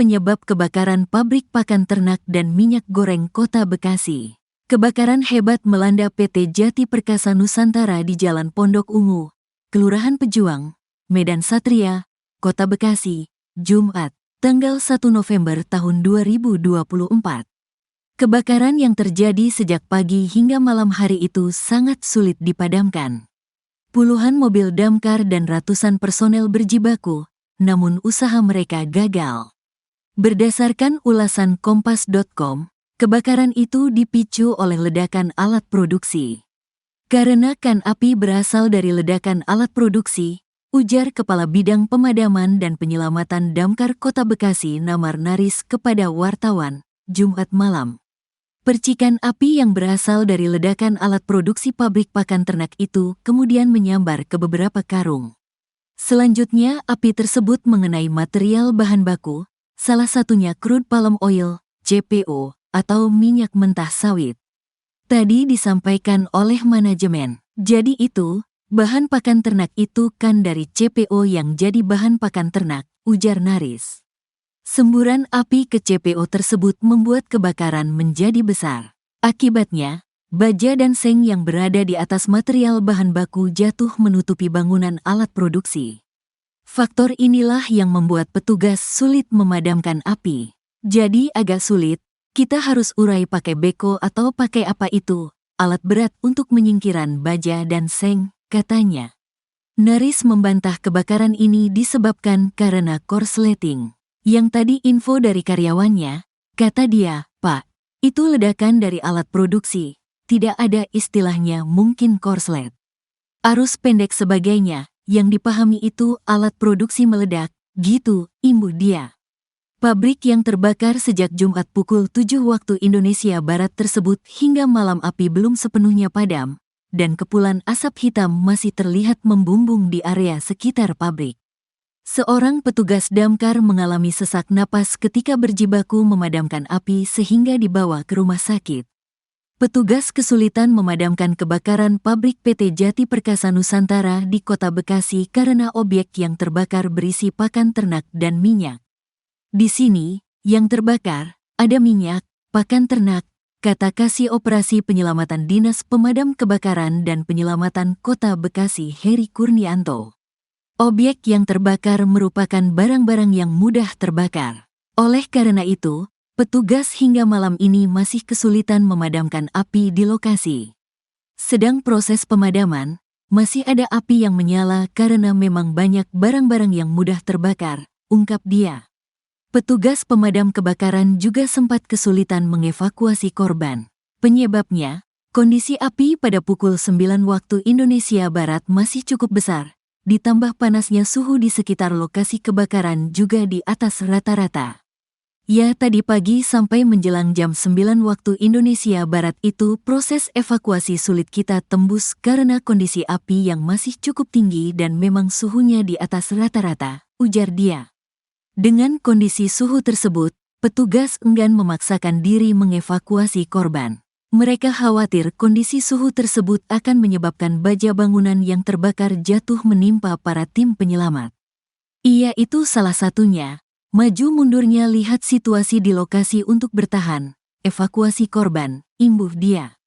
penyebab kebakaran pabrik pakan ternak dan minyak goreng Kota Bekasi. Kebakaran hebat melanda PT Jati Perkasa Nusantara di Jalan Pondok Ungu, Kelurahan Pejuang, Medan Satria, Kota Bekasi, Jumat, tanggal 1 November tahun 2024. Kebakaran yang terjadi sejak pagi hingga malam hari itu sangat sulit dipadamkan. Puluhan mobil damkar dan ratusan personel berjibaku, namun usaha mereka gagal. Berdasarkan ulasan Kompas.com, kebakaran itu dipicu oleh ledakan alat produksi. Karena kan api berasal dari ledakan alat produksi, ujar Kepala Bidang Pemadaman dan Penyelamatan Damkar Kota Bekasi Namar Naris kepada wartawan, Jumat malam. Percikan api yang berasal dari ledakan alat produksi pabrik pakan ternak itu kemudian menyambar ke beberapa karung. Selanjutnya, api tersebut mengenai material bahan baku, salah satunya crude palm oil, CPO, atau minyak mentah sawit. Tadi disampaikan oleh manajemen, jadi itu, bahan pakan ternak itu kan dari CPO yang jadi bahan pakan ternak, ujar Naris. Semburan api ke CPO tersebut membuat kebakaran menjadi besar. Akibatnya, baja dan seng yang berada di atas material bahan baku jatuh menutupi bangunan alat produksi. Faktor inilah yang membuat petugas sulit memadamkan api. Jadi agak sulit, kita harus urai pakai beko atau pakai apa itu, alat berat untuk menyingkiran baja dan seng, katanya. Naris membantah kebakaran ini disebabkan karena korsleting. Yang tadi info dari karyawannya, kata dia, Pak, itu ledakan dari alat produksi, tidak ada istilahnya mungkin korslet. Arus pendek sebagainya, yang dipahami itu alat produksi meledak, gitu, imbuh dia. Pabrik yang terbakar sejak Jumat pukul 7 waktu Indonesia Barat tersebut hingga malam api belum sepenuhnya padam, dan kepulan asap hitam masih terlihat membumbung di area sekitar pabrik. Seorang petugas damkar mengalami sesak napas ketika berjibaku memadamkan api sehingga dibawa ke rumah sakit. Petugas kesulitan memadamkan kebakaran pabrik PT Jati Perkasa Nusantara di Kota Bekasi karena objek yang terbakar berisi pakan ternak dan minyak. Di sini, yang terbakar, ada minyak, pakan ternak, kata Kasih Operasi Penyelamatan Dinas Pemadam Kebakaran dan Penyelamatan Kota Bekasi Heri Kurnianto. Objek yang terbakar merupakan barang-barang yang mudah terbakar. Oleh karena itu, petugas hingga malam ini masih kesulitan memadamkan api di lokasi. Sedang proses pemadaman, masih ada api yang menyala karena memang banyak barang-barang yang mudah terbakar, ungkap dia. Petugas pemadam kebakaran juga sempat kesulitan mengevakuasi korban. Penyebabnya, kondisi api pada pukul 9 waktu Indonesia Barat masih cukup besar. Ditambah panasnya suhu di sekitar lokasi kebakaran juga di atas rata-rata. Ya, tadi pagi sampai menjelang jam 9 waktu Indonesia Barat itu proses evakuasi sulit kita tembus karena kondisi api yang masih cukup tinggi dan memang suhunya di atas rata-rata, ujar dia. Dengan kondisi suhu tersebut, petugas enggan memaksakan diri mengevakuasi korban. Mereka khawatir kondisi suhu tersebut akan menyebabkan baja bangunan yang terbakar jatuh menimpa para tim penyelamat. Ia itu salah satunya. Maju mundurnya lihat situasi di lokasi untuk bertahan, evakuasi korban, imbuh dia.